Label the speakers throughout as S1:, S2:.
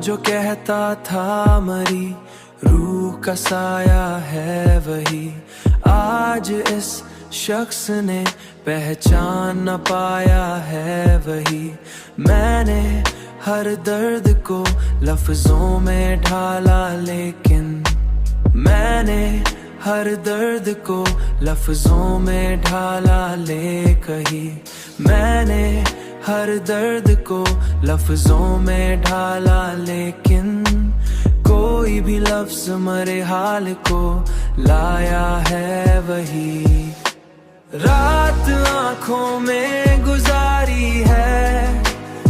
S1: जो कहता था मरी रूह का साया है वही, आज इस शख्स ने पहचान न पाया है वही। मैंने हर दर्द को लफ्जों में ढाला, लेकिन मैंने हर दर्द को लफ्जों में ढाला ले कही। मैंने हर दर्द को लफ्जों में ढाला, लेकिन कोई भी लफ्ज मरे हाल को लाया है वही। रात आंखों में गुजारी है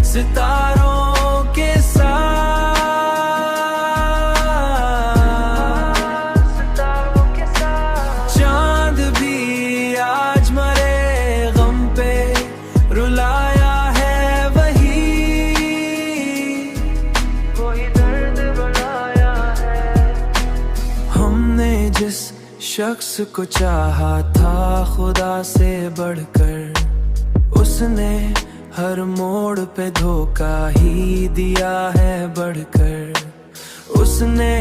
S1: सितारों के साथ, चांद भी आज मरे गम पे रुलाया है वही। कोई दर्द बनाया है। हमने जिस शख्स को चाहा था खुदा से बढ़कर, उसने हर मोड़ पे धोखा ही दिया है बढ़कर। उसने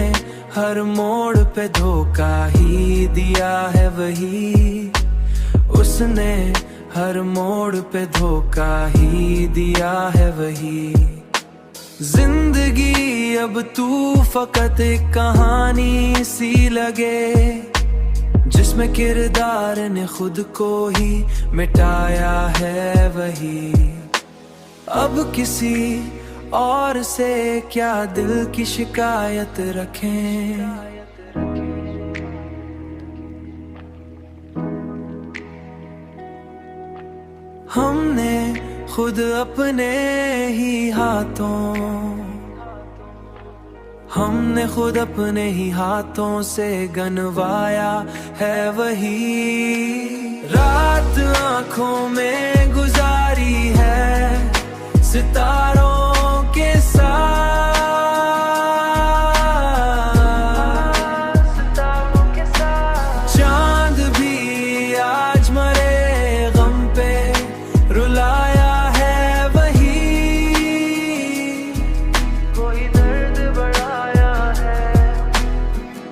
S1: हर मोड़ पे धोखा ही दिया है वही। उसने हर मोड़ पे धोखा ही दिया है वही। जिंदगी अब तू फकत एक कहानी सी लगे, जिसमें किरदार ने खुद को ही मिटाया है वही। अब किसी और से क्या दिल की शिकायत रखें, हमने खुद अपने ही हाथों से गनवाया है वही। रात आंखों में गुजारी है सितारों के साथ, चांद भी आज मरे गम पे रुलाया है वही। कोई दर्द बढ़ाया है।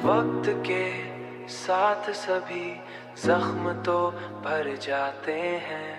S1: वक्त के साथ सभी जख्म तो भर जाते हैं,